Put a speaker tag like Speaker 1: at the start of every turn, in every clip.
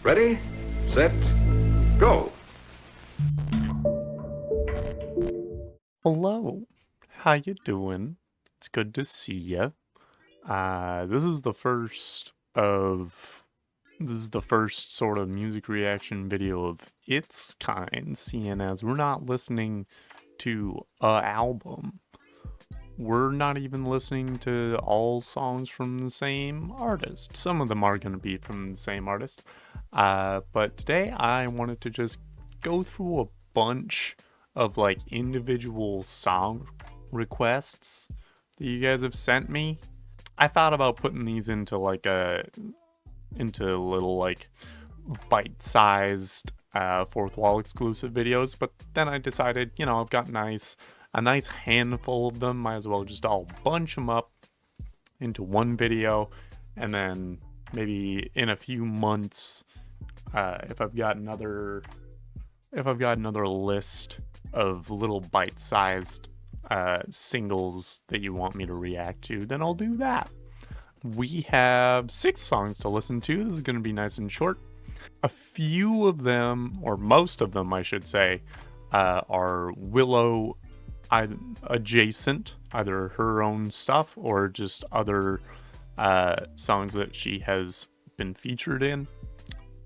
Speaker 1: Ready, set, go.
Speaker 2: Hello, how you doing? It's good to see you. This is the first sort of music reaction video of its kind, seeing as we're not listening to a album. We're not even listening to all songs from the same artist. Some of them are going to be from the same artist. But today I wanted to just go through a bunch of like individual song requests that you guys have sent me. I thought about putting these into little like bite-sized fourth wall exclusive videos, but then I decided, I've got a nice handful of them, might as well just all bunch them up into one video, and then maybe in a few months, if I've got another list of little bite-sized singles that you want me to react to, then I'll do that. We have 6 songs to listen to. This is going to be nice and short. A few of them, or most of them I should say, are Willow adjacent, either her own stuff or just other songs that she has been featured in.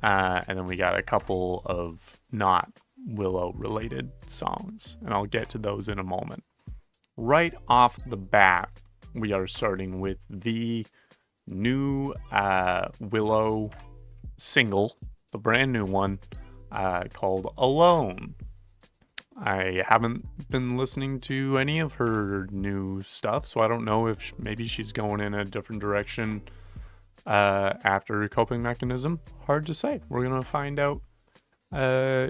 Speaker 2: And then we got a couple of not Willow related songs, and I'll get to those in a moment. Right off the bat, we are starting with the new Willow single, the brand new one, called Alone. I haven't been listening to any of her new stuff, so I don't know if maybe she's going in a different direction after Coping Mechanism. Hard to say. We're gonna find out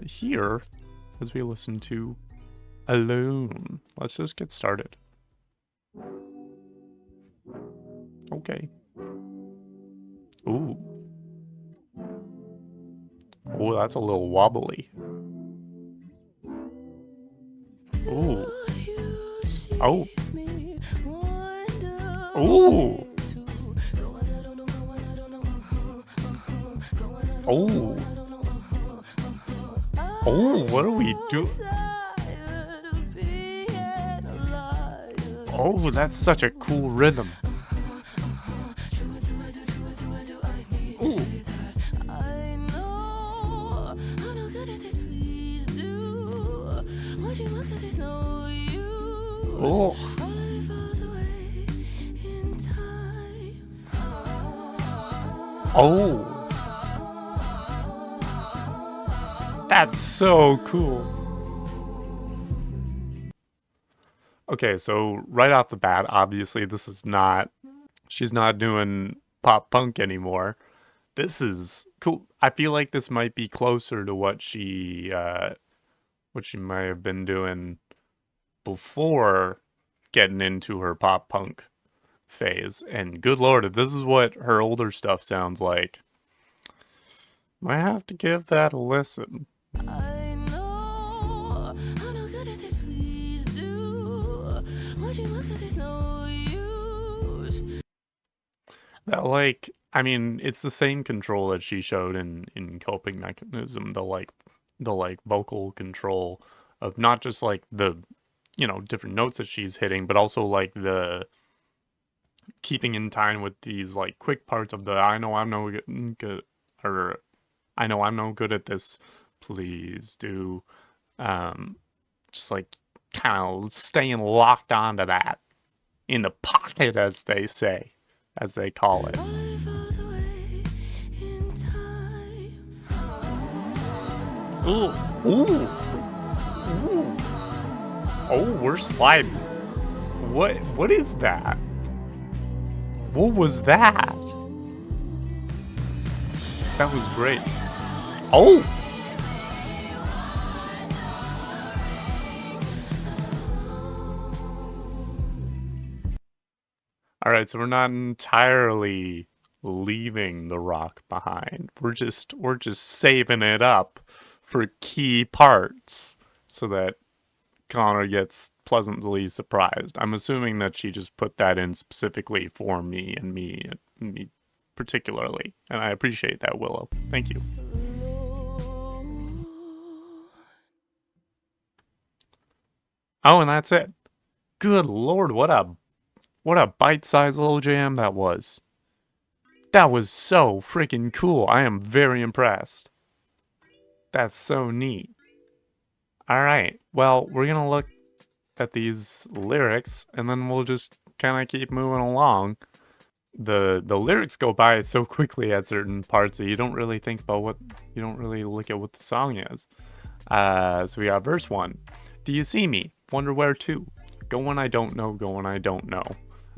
Speaker 2: here as we listen to Alone. Let's just get started. Okay. Ooh. Oh, that's a little wobbly. Ooh. Oh. Ooh. Oh. Oh, what do we do? Oh, that's such a cool rhythm. Ooh. Oh. Oh. That's so cool. Okay, so right off the bat, obviously she's not doing pop punk anymore. This is cool. I feel like this might be closer to what she might have been doing before getting into her pop punk phase. And good lord, if this is what her older stuff sounds like, might have to give that a listen. I know good at this, please do. What you want, 'cause there's no use. That, like, I mean, it's the same control that she showed in Coping Mechanism, the vocal control of not just like the, different notes that she's hitting, but also like the keeping in time with these like quick parts of the I know I'm no good, or I know I'm no good at this, please do. Just like kind of staying locked onto that in the pocket, as they say, as they call it. Ooh, ooh, ooh. Oh, we're sliding. What is that? What was that? That was great. Oh! Alright, so we're not entirely leaving the rock behind. We're just saving it up for key parts so that Connor gets pleasantly surprised. I'm assuming that she just put that in specifically for me and me particularly, and I appreciate that, Willow. Thank you. Oh, and that's it. Good lord, what a bite-sized little jam that was. That was so freaking cool. I am very impressed. That's so neat. Alright, well, we're gonna look at these lyrics, and then we'll just kind of keep moving along. The lyrics go by so quickly at certain parts that you don't really think about you don't really look at what the song is. So we got verse 1. Do you see me? Wonder where to? Go when I don't know, go when I don't know.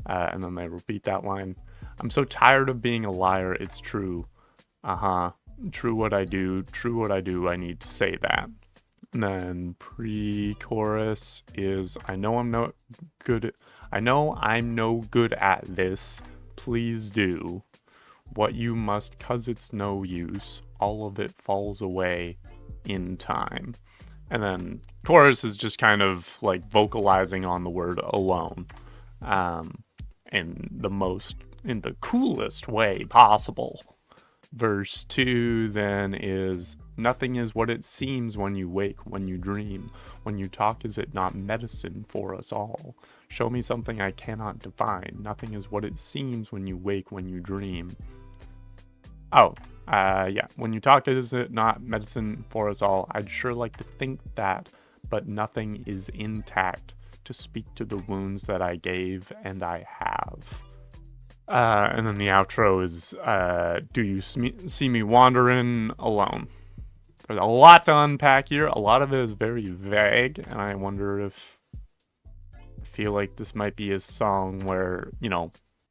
Speaker 2: And then they repeat that line. I'm so tired of being a liar, it's true. True what I do, I need to say that. And then pre-chorus is, I know I'm no good at this. Please do what you must, 'cause it's no use. All of it falls away in time. And then chorus is just kind of like vocalizing on the word alone, in the coolest way possible. Verse 2 then is, nothing is what it seems when you wake, when you dream. When you talk, is it not medicine for us all? Show me something I cannot define. Nothing is what it seems when you wake, when you dream. Yeah. When you talk, is it not medicine for us all? I'd sure like to think that, but nothing is intact to speak to the wounds that I gave and I have. And then the outro is, do you see me wandering alone? There's a lot to unpack here. A lot of it is very vague, and I wonder if I feel like this might be a song where,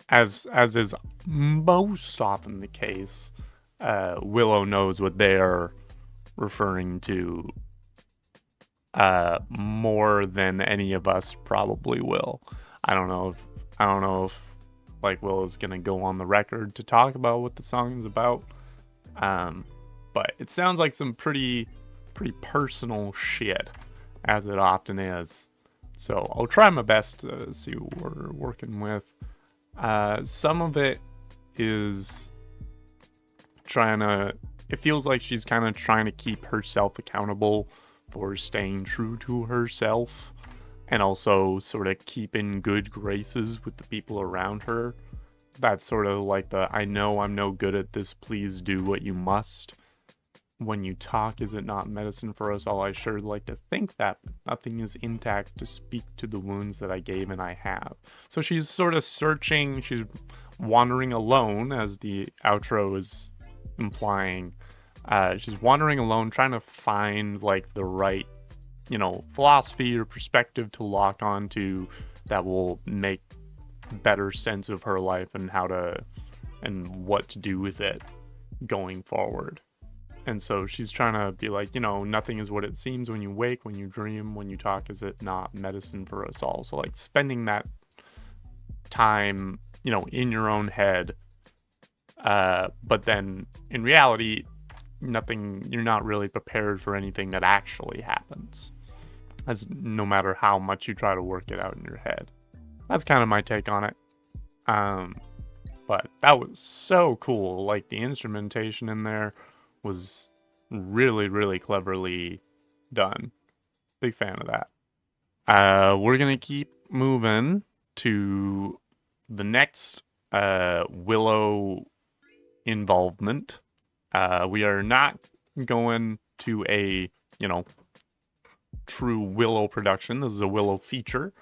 Speaker 2: as is most often the case, Willow knows what they're referring to more than any of us probably will. I don't know if like Willow's gonna go on the record to talk about what the song is about. But it sounds like some pretty personal shit, as it often is. So I'll try my best to see what we're working with. Some of it is it feels like she's kind of trying to keep herself accountable for staying true to herself, and also sort of keep in good graces with the people around her. That's sort of like the, I know I'm no good at this, please do what you must. When you talk, is it not medicine for us all? I sure like to think that, but nothing is intact to speak to the wounds that I gave and I have. So she's sort of searching, she's wandering alone, as the outro is implying. She's wandering alone, trying to find like the right, philosophy or perspective to lock onto that will make better sense of her life and and what to do with it going forward. And so she's trying to be like, nothing is what it seems when you wake, when you dream, when you talk, is it not medicine for us all? So like spending that time, in your own head. But then in reality, you're not really prepared for anything that actually happens, as no matter how much you try to work it out in your head. That's kind of my take on it. But that was so cool. Like the instrumentation in there was really, really cleverly done. Big fan of that. We're gonna keep moving to the next Willow involvement. We are not going to a, true Willow production. This is a Willow feature,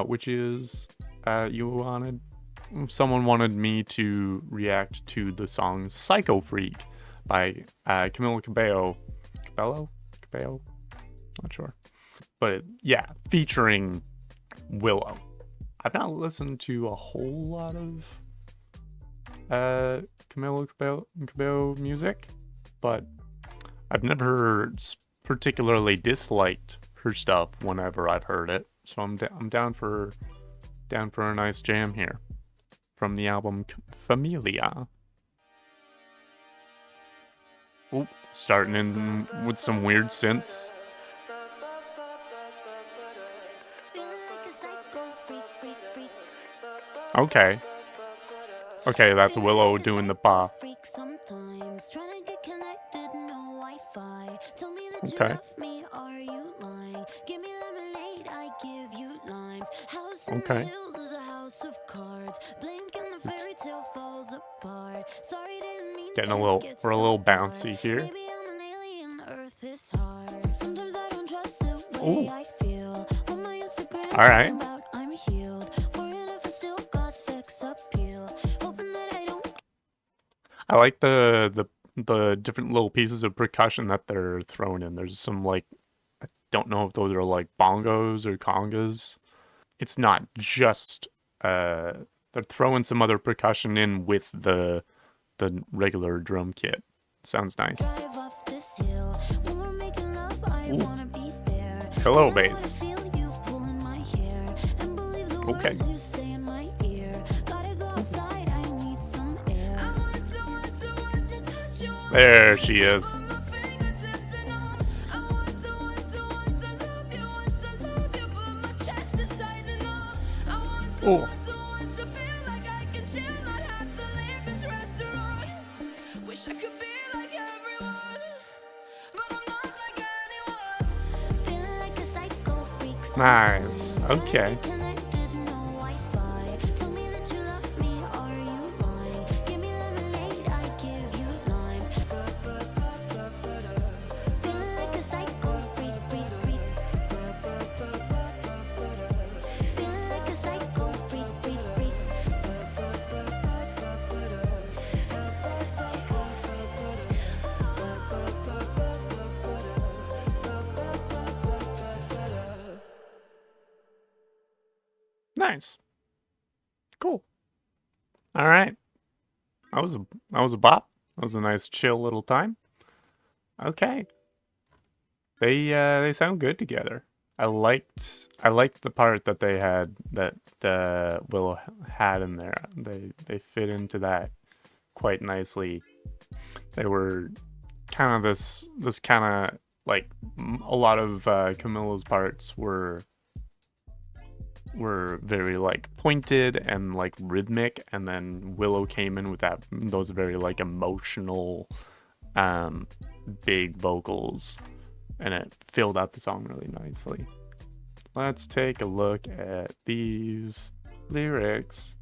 Speaker 2: which is, someone wanted me to react to the song Psychofreak by Camila Cabello. Cabello? Not sure. But yeah, featuring Willow. I've not listened to a whole lot of Camila Cabello music, but I've never particularly disliked her stuff whenever I've heard it. So I'm down for a nice jam here from the album Familia. Oop, starting in with some weird synths. Okay. Okay, that's Willow doing the pa. Okay. Okay. Getting a little, we're a little bouncy here. Ooh. All right. I like the different little pieces of percussion that they're throwing in. There's some like, I don't know if those are like bongos or congas. It's not just they're throwing some other percussion in with the regular drum kit. Sounds nice. Ooh. Hello, bass. Okay. There she is. Oh. Nice. Okay. Nice. Cool. All right. That was a bop. That was a nice chill little time. Okay. They sound good together. I liked the part that they had that Willow had in there. They fit into that quite nicely. They were kind of this kind of like a lot of Camila's parts were very like pointed and like rhythmic, and then Willow came in with those very like emotional big vocals, and it filled out the song really nicely. Let's take a look at these lyrics.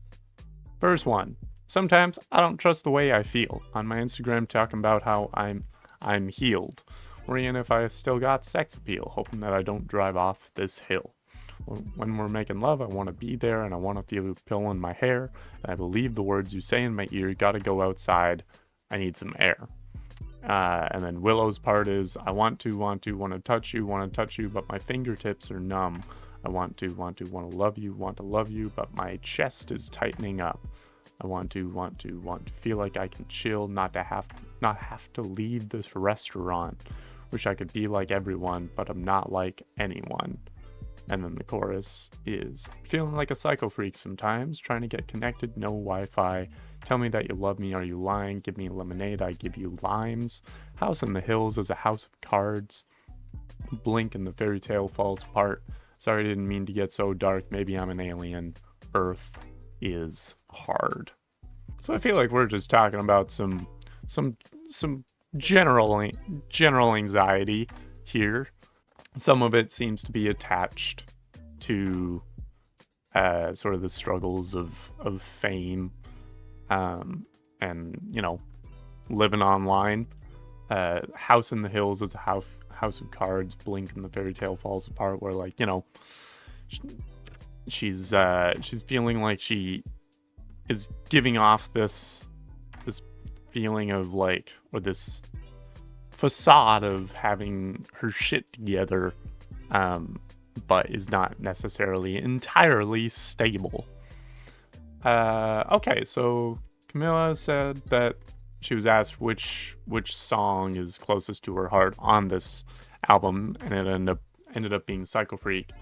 Speaker 2: First one. Sometimes I don't trust the way I feel. On my Instagram talking about how I'm healed. Worrying if I still got sex appeal, hoping that I don't drive off this hill. When we're making love, I want to be there, and I want to feel you pulling my hair, and I believe the words you say in my ear. Gotta go outside, I need some air. And then Willow's part is, I want to touch you, but my fingertips are numb. I want to love you, but my chest is tightening up. I want to feel like I can chill, not have to leave this restaurant. Wish I could be like everyone, but I'm not like anyone. And then the chorus is, feeling like a psycho freak sometimes, trying to get connected, no Wi-Fi. Tell me that you love me, are you lying? Give me lemonade, I give you limes. House in the hills is a house of cards. Blink and the fairy tale falls apart. Sorry, didn't mean to get so dark. Maybe I'm an alien. Earth is hard. So I feel like we're just talking about some general anxiety here. Some of it seems to be attached to sort of the struggles of fame, and living online. House in the hills is a house of cards. Blink and the fairy tale falls apart. Where she's feeling like she is giving off this feeling of like, or this facade of having her shit together, but is not necessarily entirely stable. Okay, so Camila said that she was asked which song is closest to her heart on this album, and it ended up being Psycho Freak.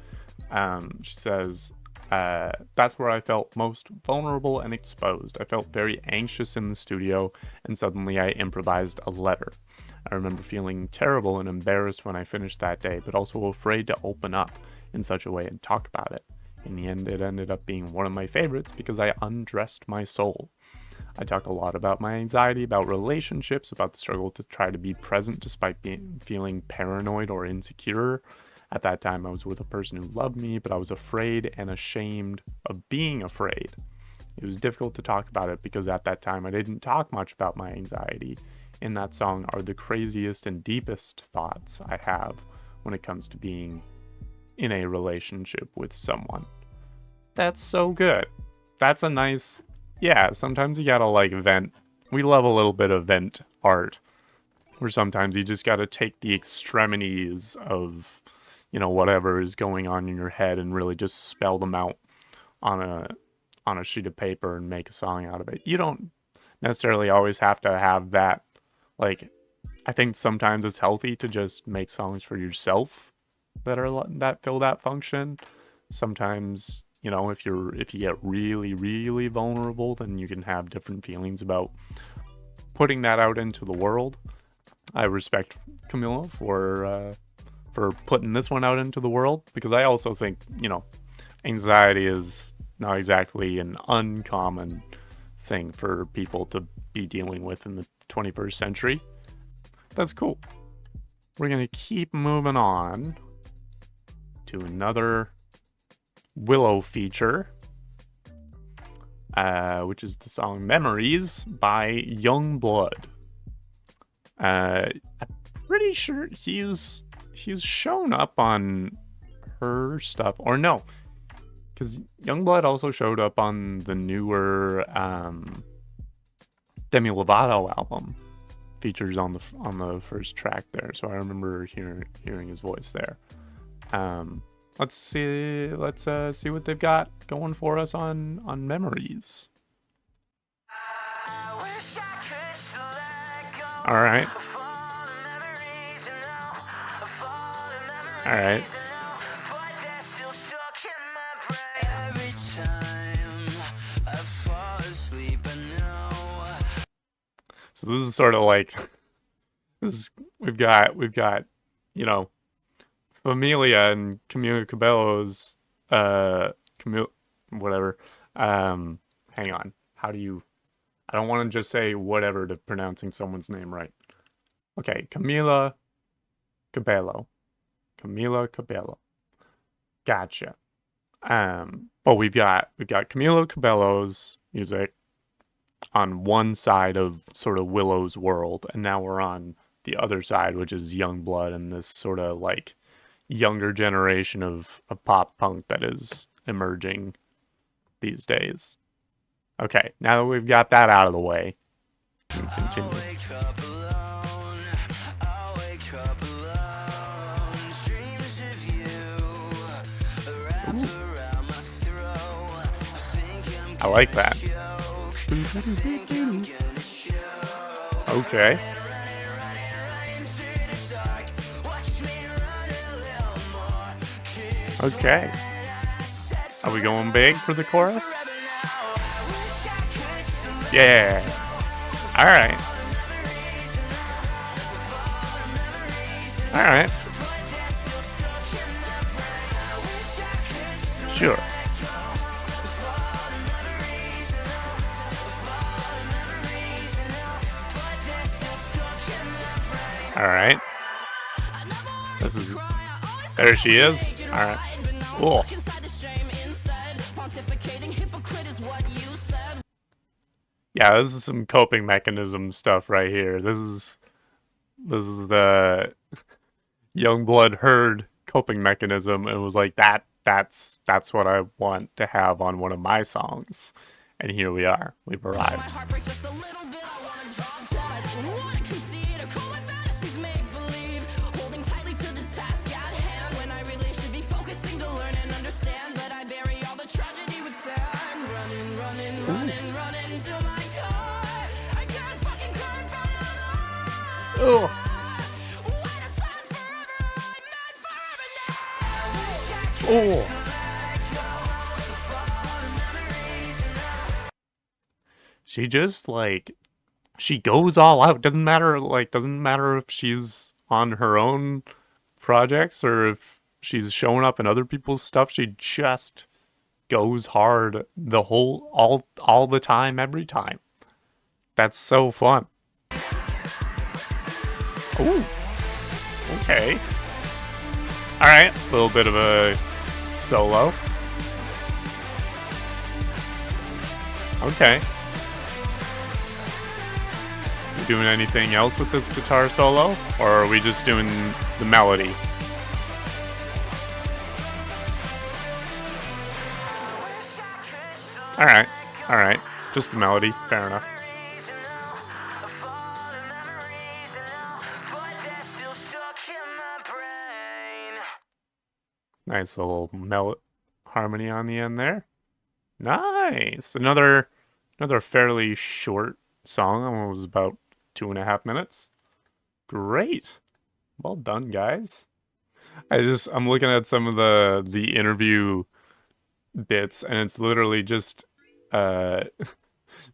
Speaker 2: She says, that's where I felt most vulnerable and exposed. I felt very anxious in the studio, and suddenly I improvised a letter. I remember feeling terrible and embarrassed when I finished that day, but also afraid to open up in such a way and talk about it. In the end, it ended up being one of my favorites because I undressed my soul. I talk a lot about my anxiety, about relationships, about the struggle to try to be present despite feeling paranoid or insecure. At that time, I was with a person who loved me, but I was afraid and ashamed of being afraid. It was difficult to talk about it because at that time I didn't talk much about my anxiety. In that song are the craziest and deepest thoughts I have when it comes to being in a relationship with someone. That's so good. That's a nice, yeah, sometimes you gotta like vent. We love a little bit of vent art, where sometimes you just gotta take the extremities of, you know, whatever is going on in your head and really just spell them out on a sheet of paper and make a song out of it. You don't necessarily always have to have that. Like, I think sometimes it's healthy to just make songs for yourself that fill that function. Sometimes, you know, if you get really, really vulnerable, then you can have different feelings about putting that out into the world. I respect Camila for putting this one out into the world, because I also think, you know, anxiety is not exactly an uncommon thing for people to be dealing with in the 21st century. That's cool. We're gonna keep moving on to another WILLOW feature, which is the song Memories by YUNGBLUD. I'm pretty sure he's shown up on her stuff, or no, because YUNGBLUD also showed up on the newer Demi Lovato album. Features on the first track there, so I remember hearing his voice there. Let's see what they've got going for us on Memories. All right. All right. So this is sort of like we've got you know, Familia and Camila Cabello's whatever. Hang on. How do you? I don't want to just say whatever to pronouncing someone's name right. Okay, Camila Cabello. Camila Cabello. Gotcha. But we've got Camila Cabello's music on one side of sort of WILLOW's world, and now we're on the other side, which is YUNGBLUD and this sort of like younger generation of pop punk that is emerging these days. Okay, now that we've got that out of the way, we can continue. Ooh. I like that. Okay. Okay. Are we going big for the chorus? Yeah. All right. All right. Sure. All right. This is. There she is. All right. Cool. Yeah, this is some coping mechanism stuff right here. This is the YUNGBLUD heard coping mechanism and was like, that's what I want to have on one of my songs. And here we are. We've arrived. Oh. Oh. She just like she goes all out. Doesn't matter if she's on her own projects or if she's showing up in other people's stuff. She just goes hard all the time, every time. That's so fun. Ooh. Okay. Alright, a little bit of a solo. Okay. You doing anything else with this guitar solo? Or are we just doing the melody? Alright, alright. Just the melody, fair enough. Nice little harmony on the end there. Nice. Another fairly short song. It was about 2.5 minutes. Great. Well done, guys. I'm looking at some of the interview bits, and it's literally just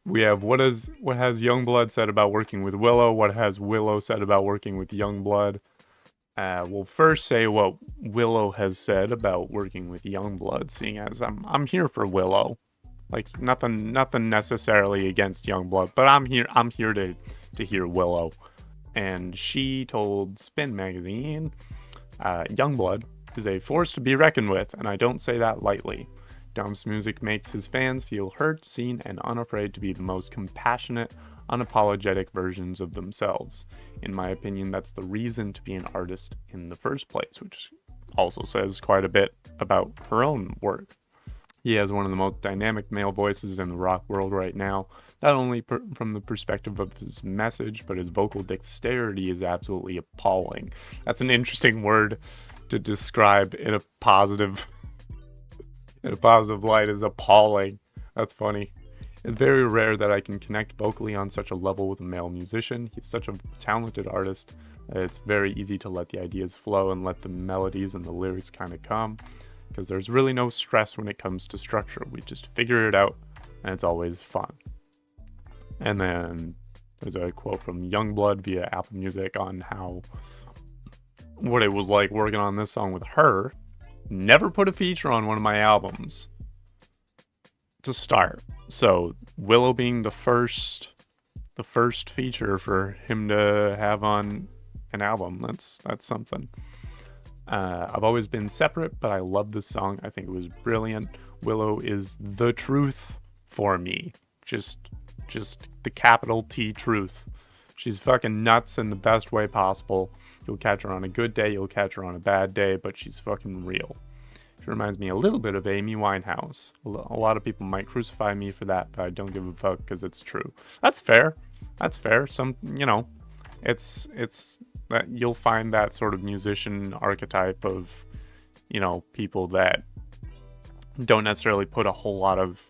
Speaker 2: we have what has YUNGBLUD said about working with WILLOW, what has WILLOW said about working with YUNGBLUD. We'll first say what WILLOW has said about working with YUNGBLUD, seeing as I'm here for WILLOW. Like nothing necessarily against YUNGBLUD, but I'm here to hear WILLOW. And she told Spin magazine, YUNGBLUD is a force to be reckoned with, and I don't say that lightly. Dom's music makes his fans feel heard, seen, and unafraid to be the most compassionate, unapologetic versions of themselves. In my opinion, that's the reason to be an artist in the first place, which also says quite a bit about her own work. He has one of the most dynamic male voices in the rock world right now, not only from the perspective of his message, but his vocal dexterity is absolutely appalling. That's an interesting word to describe in a positive light, is appalling. That's funny. It's very rare that I can connect vocally on such a level with a male musician. He's such a talented artist that it's very easy to let the ideas flow and let the melodies and the lyrics kind of come, because there's really no stress when it comes to structure. We just figure it out, and it's always fun. And then there's a quote from YUNGBLUD via Apple Music on what it was like working on this song with her. Never put a feature on one of my albums to start. So WILLOW being the first feature for him to have on an album, that's something. I've always been separate, but I love this song. I think it was brilliant. WILLOW is the truth for me. Just the capital T truth. She's fucking nuts in the best way possible. You'll catch her on a good day, you'll catch her on a bad day, but she's fucking real. She reminds me a little bit of Amy Winehouse. A lot of people might crucify me for that, but I don't give a fuck because it's true. That's fair. Some, it's that you'll find that sort of musician archetype of, people that don't necessarily put a whole lot of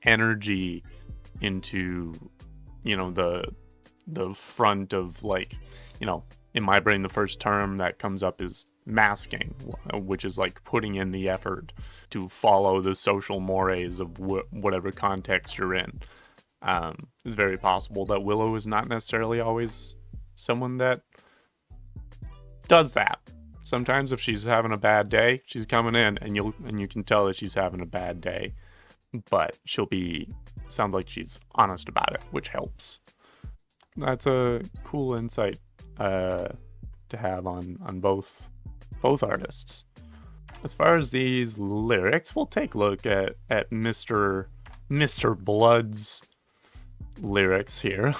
Speaker 2: energy into, the front of, like, in my brain, the first term that comes up is masking, which is like putting in the effort to follow the social mores of whatever context you're in. It's very possible that WILLOW is not necessarily always someone that does that. Sometimes if she's having a bad day, she's coming in and you can tell that she's having a bad day, but sound like she's honest about it, which helps. That's a cool insight to have on both artists. As far as these lyrics, we'll take a look at Mr. Blood's lyrics here.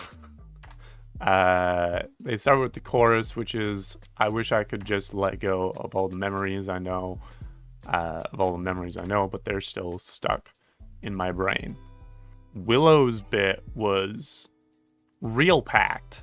Speaker 2: They start with the chorus, which is, I wish I could just let go of all the memories I know, but they're still stuck in my brain. WILLOW's bit was real packed,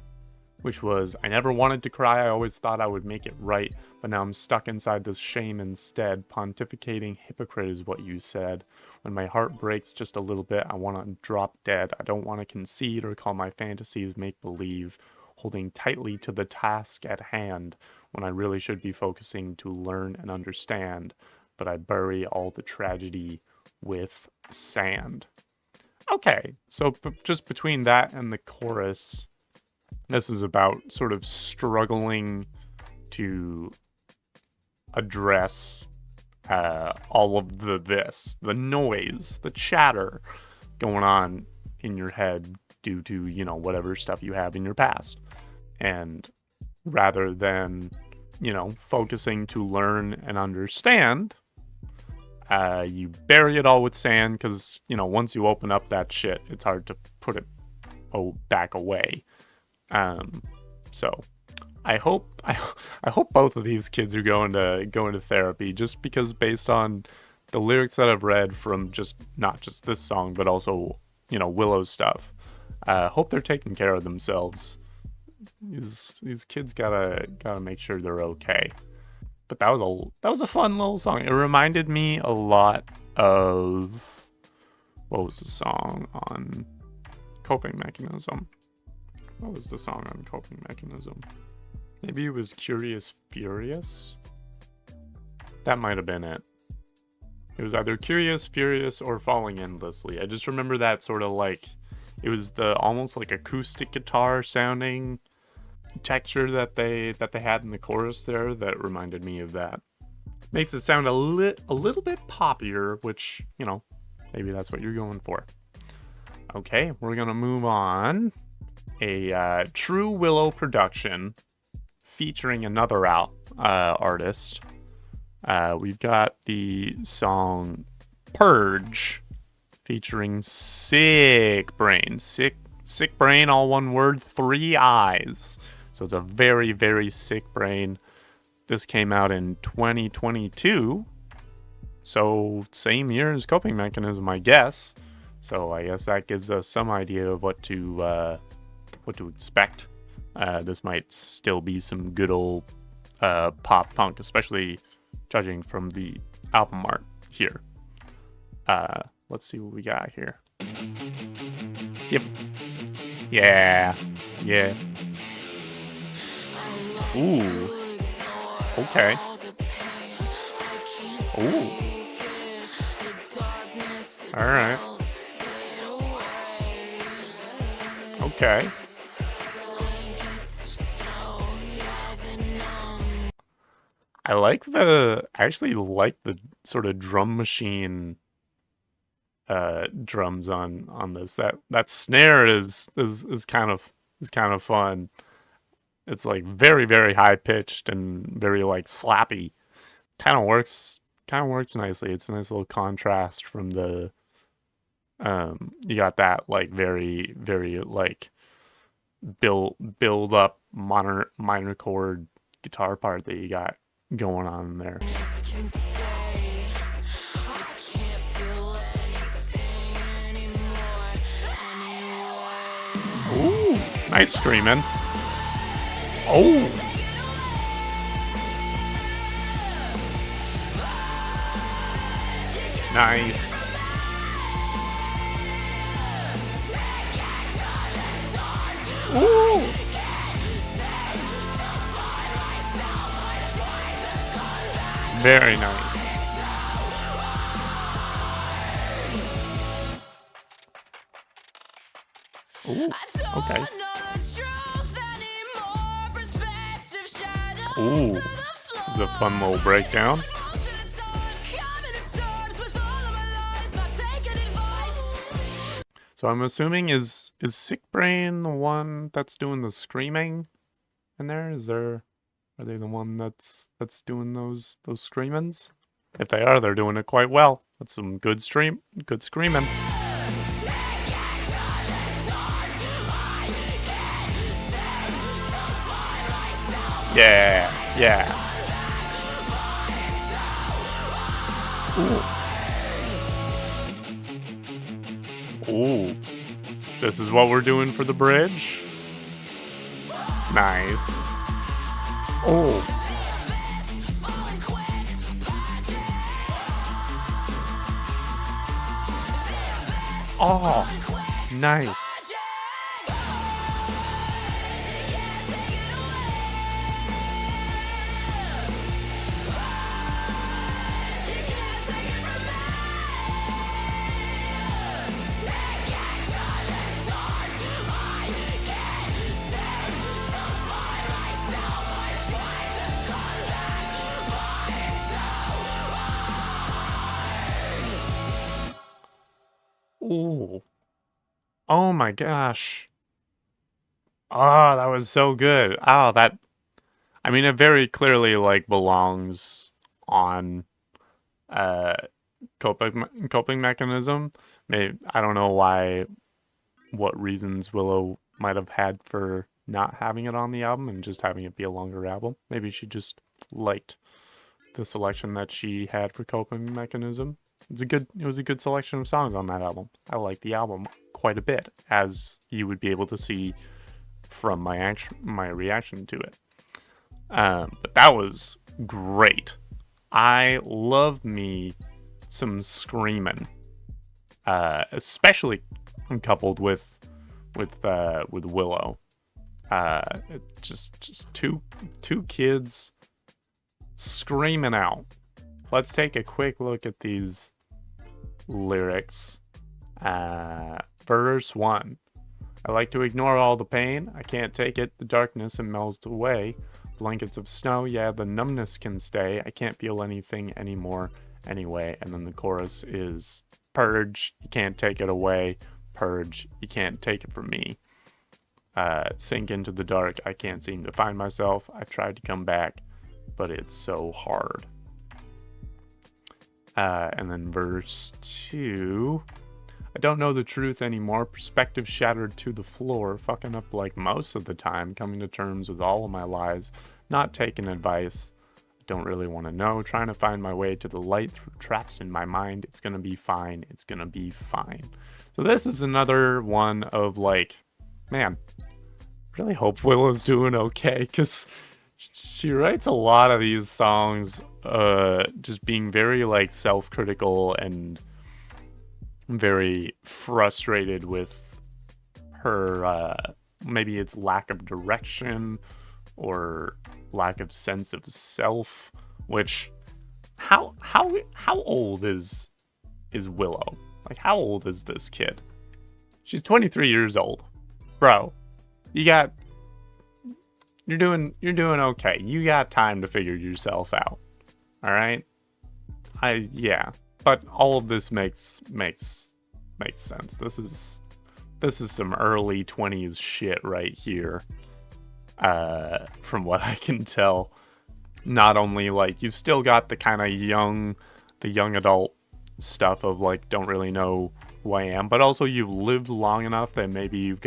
Speaker 2: which was, I never wanted to cry, I always thought I would make it right, but now I'm stuck inside this shame instead. Pontificating hypocrite is what you said. When my heart breaks just a little bit, I want to drop dead. I don't want to concede or call my fantasies make-believe, holding tightly to the task at hand when I really should be focusing to learn and understand, but I bury all the tragedy with sand. Okay, so just between that and the chorus, this is about sort of struggling to address all of the noise, the chatter going on in your head due to, you know, whatever stuff you have in your past. And rather than, you know, focusing to learn and understand, you bury it all with sand because, you know, once you open up that shit, it's hard to put it back away. So I hope both of these kids are going to therapy, just because based on the lyrics that I've read from not just this song, but also, you know, Willow stuff. Hope they're taking care of themselves. These kids gotta make sure they're okay. But that was a fun little song. It reminded me a lot of, what was the song on Coping Mechanism? What was the song on Coping Mechanism? Maybe it was Curious Furious? That might have been it. It was either Curious Furious or Falling Endlessly. I just remember that sort of like, it was the almost like acoustic guitar sounding texture that they had in the chorus there that reminded me of that. Makes it sound a little bit poppier, which, you know, maybe that's what you're going for. Okay, we're gonna move on. A true Willow production featuring another artist. We've got the song Purge featuring Siiickbrain. Siiickbrain, all one word, 3 eyes. So it's a very, very sick brain. This came out in 2022. So same year as Coping Mechanism, I guess. So I guess that gives us some idea of what to expect. This might still be some good old pop punk, especially judging from the album art here. Let's see what we got here. Yep. Yeah. Ooh. Okay. Ooh. All right. Okay. I actually like the sort of drum machine drums on this. That snare is kind of fun. It's like very, very high pitched and very like slappy. Kind of works nicely. It's a nice little contrast from the you got that like very, very like build up minor chord guitar part that you got going on there. Ooh, nice screaming. Oh. Nice. Ooh. Very nice. Ooh, okay. Ooh, this is a fun little breakdown. So I'm assuming is Siiickbrain the one that's doing the screaming in there? Are they the one that's doing those screamings? If they are, they're doing it quite well. That's some good screaming. Yeah. Ooh. This is what we're doing for the bridge? Nice. Oh. Oh, nice. Ooh. Oh my gosh. Oh, that was so good. Oh, that, I mean, it very clearly like belongs on uh coping mechanism. Maybe I don't know why, what reasons Willow might have had for not having it on the album and just having it be a longer album. Maybe she just liked the selection that she had for coping mechanism. It was a good selection of songs on that album. I like the album quite a bit, as you would be able to see from my reaction to it. But that was great. I love me some screaming, especially coupled with Willow. Just two kids screaming out. Let's take a quick look at these lyrics. Verse 1. I like to ignore all the pain. I can't take it. The darkness and melts away. Blankets of snow. Yeah, the numbness can stay. I can't feel anything anymore anyway. And then the chorus is Purge. You can't take it away. Purge. You can't take it from me. Sink into the dark. I can't seem to find myself. I tried to come back, but it's so hard. And then verse 2. I don't know the truth anymore. Perspective shattered to the floor. Fucking up like most of the time. Coming to terms with all of my lies. Not taking advice. Don't really want to know. Trying to find my way to the light through traps in my mind. It's gonna be fine. It's gonna be fine. So this is another one of like, man, really hope Willow's doing okay, because she writes a lot of these songs just being very like self-critical and very frustrated with her maybe it's lack of direction or lack of sense of self. Which how old is Willow? Like, how old is this kid? She's 23 years old. Bro, you're doing okay. You got time to figure yourself out. All right? Yeah. But all of this makes sense. This is some early 20s shit right here. From what I can tell. Not only like you've still got the kind of young adult stuff of like don't really know who I am, but also you've lived long enough that maybe you've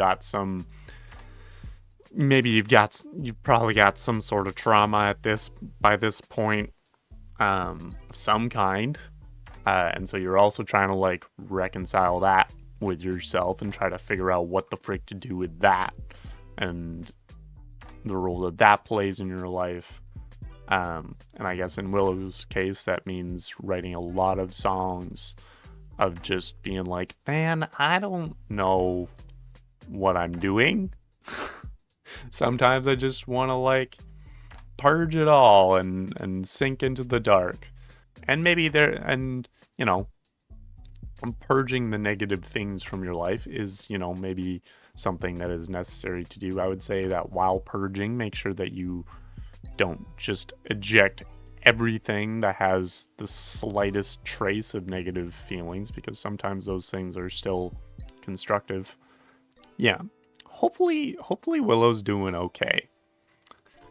Speaker 2: probably got some sort of trauma by this point, some kind. And so you're also trying to like reconcile that with yourself and try to figure out what the frick to do with that and the role that plays in your life. And I guess in Willow's case, that means writing a lot of songs of just being like, man, I don't know what I'm doing. Sometimes I just want to like purge it all and sink into the dark. And maybe purging the negative things from your life is, maybe something that is necessary to do. I would say that while purging, make sure that you don't just eject everything that has the slightest trace of negative feelings, because sometimes those things are still constructive. Yeah. Hopefully Willow's doing okay.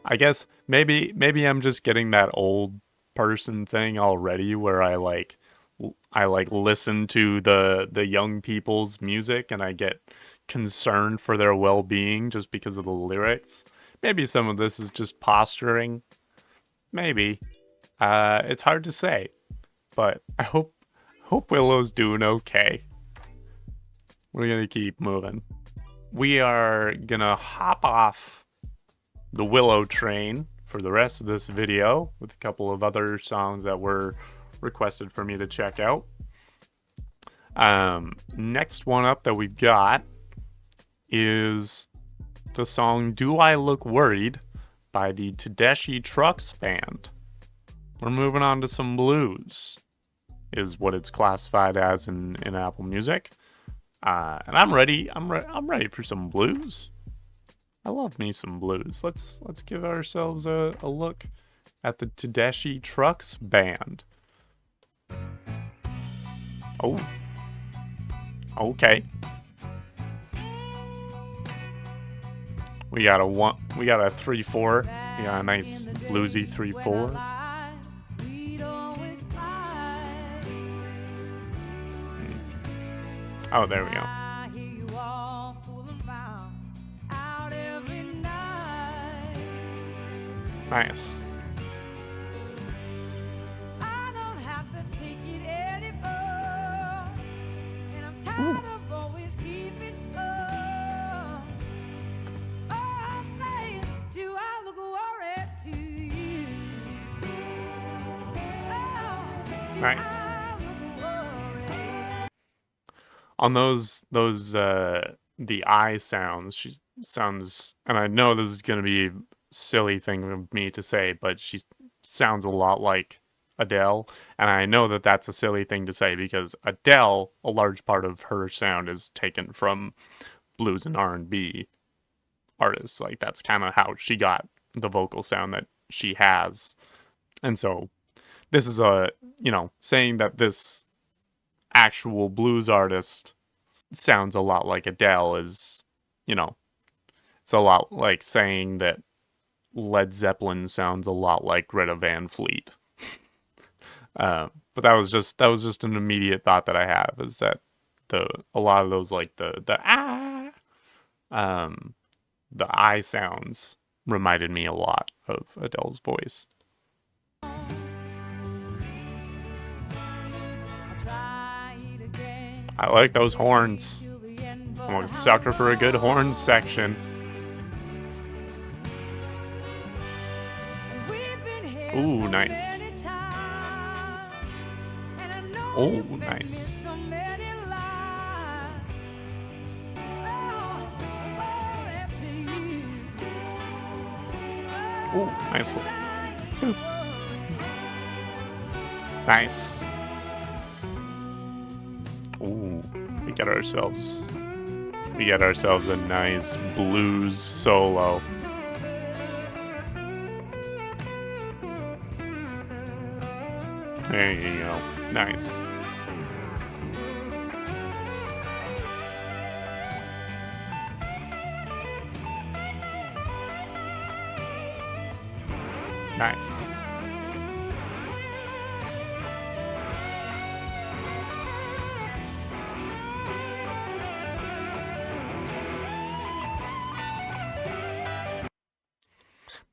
Speaker 2: I guess maybe I'm just getting that old person thing already where I listen to the young people's music and I get concerned for their well-being just because of the lyrics. Maybe some of this is just posturing. Maybe. It's hard to say. But I hope Willow's doing okay. We're gonna keep moving. We are gonna hop off the Willow train for the rest of this video with a couple of other songs that were requested for me to check out. Next one up that we've got is the song Do I Look Worried by the Tedeschi Trucks Band. We're moving on to some blues, is what it's classified as in Apple Music. And I'm ready for some blues. I love me some blues. Let's give ourselves a look at the Tedeschi Trucks Band. Oh. Okay. We got a 3/4. We got a nice bluesy 3/4. Oh, there we go. Nice. Ooh. Nice. On those the I sounds, she sounds, and I know this is gonna be a silly thing of me to say, but she sounds a lot like Adele, and I know that that's a silly thing to say because Adele, a large part of her sound is taken from blues and R&B artists. Like that's kind of how she got the vocal sound that she has. And so this is saying that this actual blues artist sounds a lot like Adele is, it's a lot like saying that Led Zeppelin sounds a lot like Greta Van Fleet. But that was just an immediate thought that I have, is that a lot of those, like the I sounds reminded me a lot of Adele's voice. I like those horns. I'm a sucker for a good horn section. Ooh, nice. Oh, nice. Ooh, nice. Nice. Ooh, we got ourselves a nice blues solo. There you go. Nice. Nice.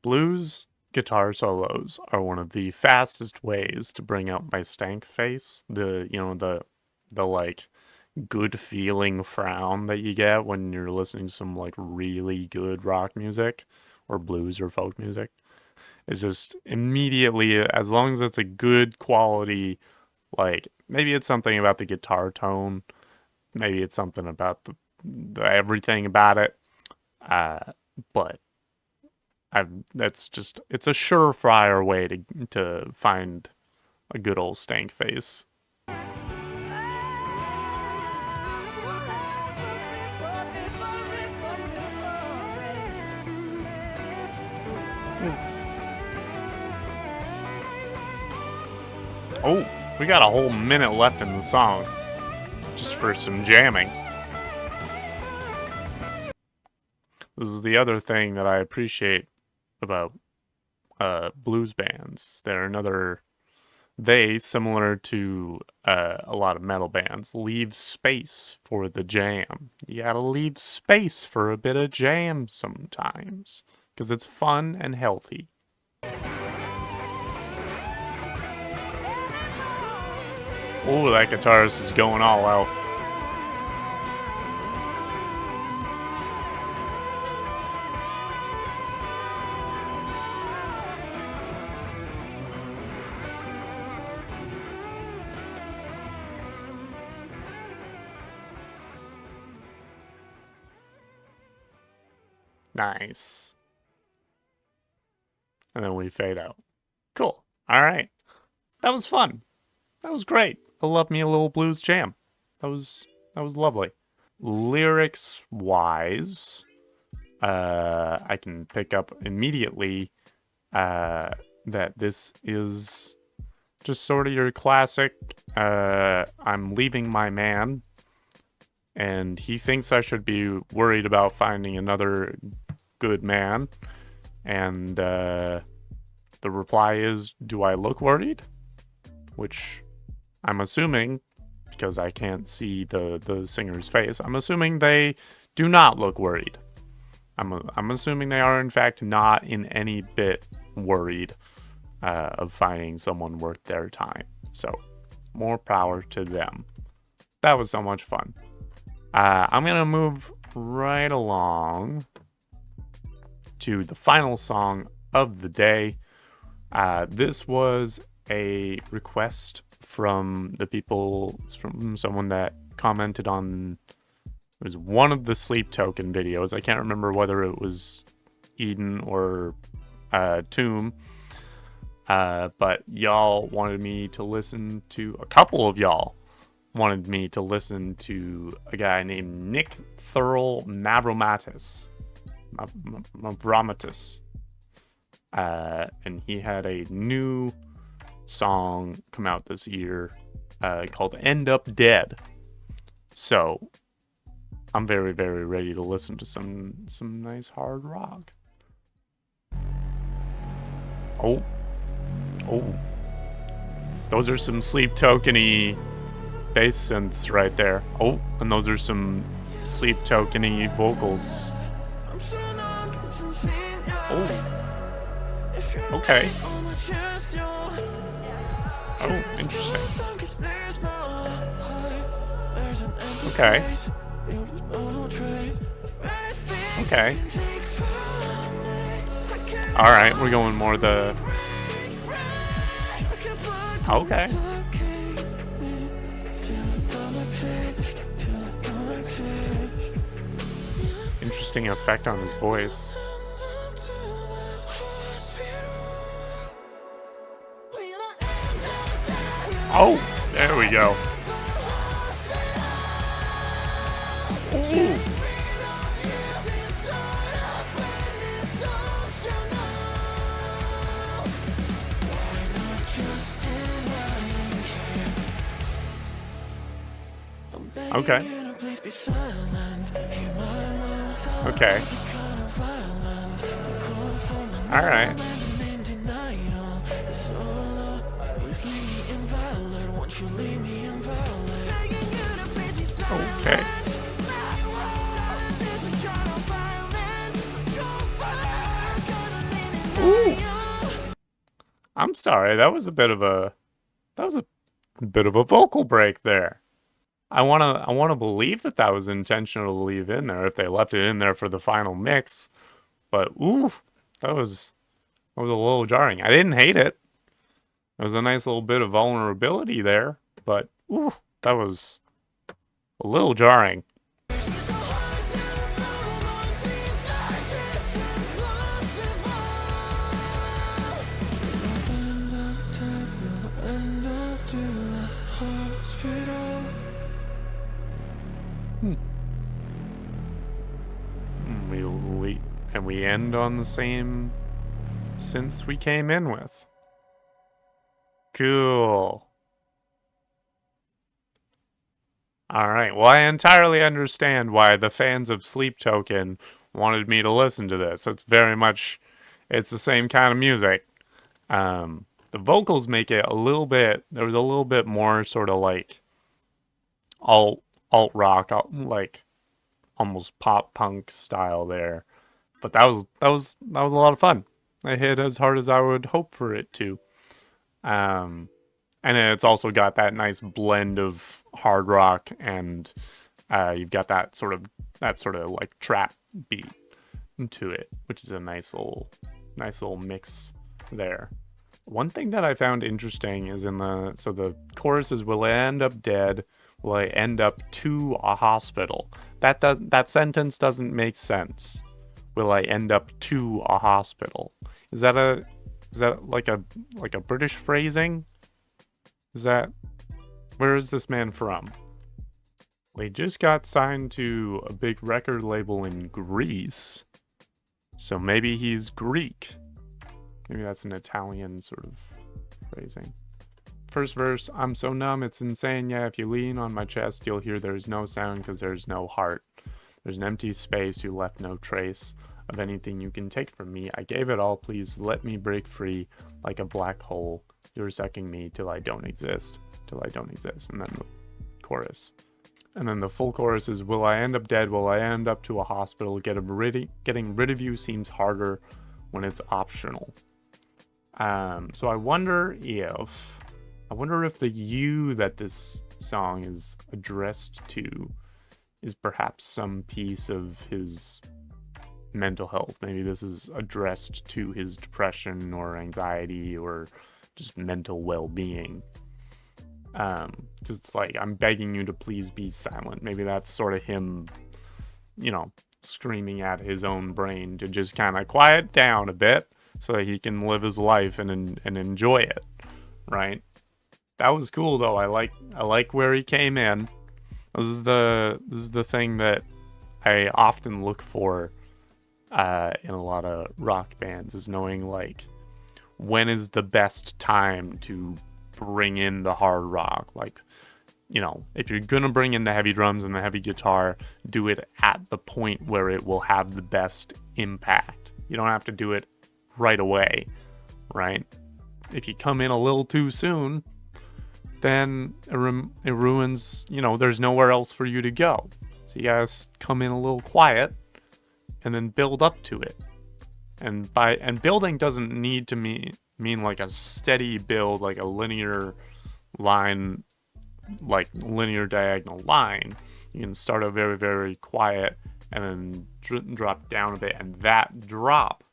Speaker 2: Blues guitar solos are one of the fastest ways to bring out my stank face. The like good feeling frown that you get when you're listening to some like really good rock music or blues or folk music. It's just immediately, as long as it's a good quality, like maybe it's something about the guitar tone, maybe it's something about the everything about it, but it's a surefire way to find a good old stank face. Oh, we got a whole minute left in the song, just for some jamming. This is the other thing that I appreciate about blues bands. They, similar to a lot of metal bands, leave space for the jam. You gotta leave space for a bit of jam sometimes, because it's fun and healthy. Oh, that guitarist is going all out. Nice. And then we fade out. Cool. All right. That was fun. That was great. I love me a little blues jam. That was lovely. Lyrics wise, I can pick up immediately that this is just sort of your classic, I'm leaving my man, and he thinks I should be worried about finding another good man? And the reply is, do I look worried? Which I'm assuming, because I can't see the singer's face, I'm assuming they do not look worried. I'm assuming they are, in fact, not in any bit worried of finding someone worth their time. So, more power to them. That was so much fun. I'm going to move right along to the final song of the day. This was a request from the people, from someone that commented on... It was one of the Sleep Token videos. I can't remember whether it was Eden or Tomb. But y'all wanted me to listen to... A couple of y'all wanted me to listen to a guy named Thurl Mavromatis. Mavromatis. And he had a new song come out this year called End Up Dead. So... I'm very, very ready to listen to some nice hard rock. Oh. Those are some Sleep Token-y bass synths right there. Oh, and those are some Sleep Token-y vocals. Oh. Okay. Oh, interesting. Okay. Okay. Alright, we're going more the... Okay. Interesting effect on his voice. Oh, there we go. Ooh. Okay. Okay. All right. Okay. Ooh. I'm sorry. That was a bit of a vocal break there. I wanna believe that was intentional to leave in there if they left it in there for the final mix, but ooh, that was a little jarring. I didn't hate it. There was a nice little bit of vulnerability there, but ooh, that was a little jarring. We end on the same synths we came in with. Cool. Alright, well, I entirely understand why the fans of Sleep Token wanted me to listen to this. It's the same kind of music. The vocals make it there was a little bit more sort of like alt rock, like almost pop punk style there. But that was a lot of fun. It hit as hard as I would hope for it to. And it's also got that nice blend of hard rock and you've got that sort of like trap beat to it, which is a nice little mix there. One thing that I found interesting is the chorus is, will I end up dead? Will I end up to a hospital? That sentence doesn't make sense. Will I end up to a hospital? Is that like a British phrasing? Where is this man from? Well, he just got signed to a big record label in Greece. So maybe he's Greek. Maybe that's an Italian sort of phrasing. First verse, I'm so numb, it's insane. Yeah, if you lean on my chest, you'll hear there's no sound because there's no heart. There's an empty space, you left no trace. of anything you can take from me. I gave it all, please let me break free like a black hole. You're sucking me till I don't exist, till I don't exist. And then the chorus. And then the full chorus is, will I end up dead? Will I end up to a hospital? Getting rid of you seems harder when it's optional. So I wonder if the you that this song is addressed to is perhaps some piece of his mental health. Maybe this is addressed to his depression or anxiety or just mental well-being. Just like, I'm begging you to please be silent. Maybe that's sort of him, you know, screaming at his own brain to just kind of quiet down a bit so that he can live his life and enjoy it, right? That was cool though. I like where he came in. This is the thing that I often look for in a lot of rock bands, is knowing like when is the best time to bring in the hard rock. Like, you know, if you're gonna bring in the heavy drums and the heavy guitar, do it at the point where it will have the best impact. You don't have to do it right away, right? If you come in a little too soon, then it ruins, you know, there's nowhere else for you to go. So you gotta come in a little quiet and then build up to it. And building doesn't need to mean like a steady build, like a linear line, like linear diagonal line. You can start out very, very quiet and then drop down a bit, and that drop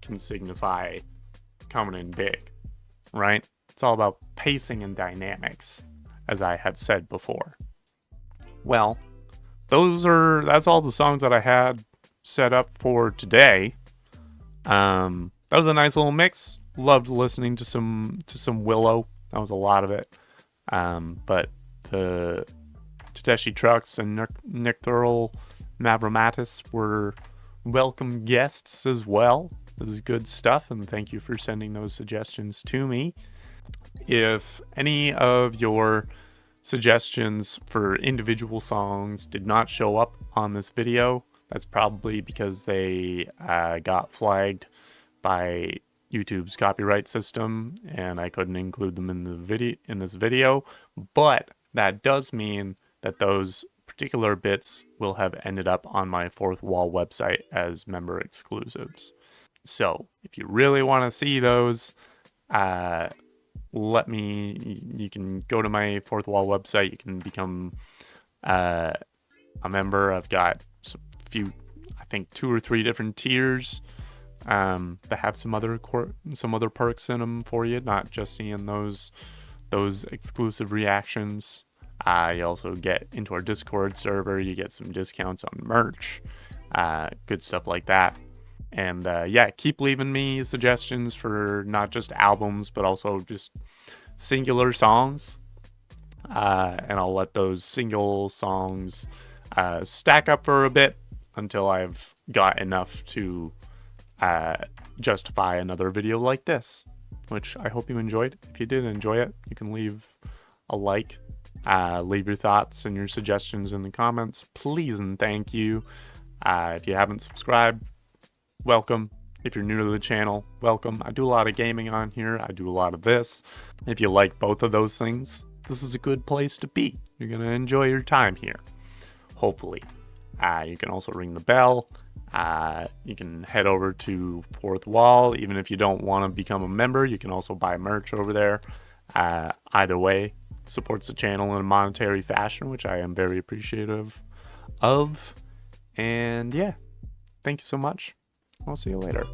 Speaker 2: can signify coming in big, right? It's all about pacing and dynamics, as I have said before. Well, that's all the songs that I had set up for today. That was a nice little mix. Loved listening to some WILLOW. That was a lot of it. But the Tedeschi Trucks and Thurl Mavromatis were welcome guests as well. This is good stuff, and thank you for sending those suggestions to me. If any of your suggestions for individual songs did not show up on this video, that's probably because they got flagged by YouTube's copyright system, and I couldn't include them in this video. But that does mean that those particular bits will have ended up on my Fourth Wall website as member exclusives. So if you really want to see those, you can go to my Fourth Wall website. You can become a member. I've got I think 2 or 3 different tiers that have some other perks in them for you, not just seeing those exclusive reactions. You also get into our Discord server. You get some discounts on merch, good stuff like that. And yeah, keep leaving me suggestions for not just albums, but also just singular songs. And I'll let those single songs stack up for a bit until I've got enough to justify another video like this, which I hope you enjoyed. If you did enjoy it, you can leave a like, leave your thoughts and your suggestions in the comments, please and thank you. If you haven't subscribed, welcome. If you're new to the channel, welcome. I do a lot of gaming on here. I do a lot of this. If you like both of those things, this is a good place to be. You're gonna enjoy your time here, hopefully. You can also ring the bell. You can head over to Fourth Wall. Even if you don't want to become a member, you can also buy merch over there. Either way, supports the channel in a monetary fashion, which I am very appreciative of. And yeah, thank you so much. I'll see you later.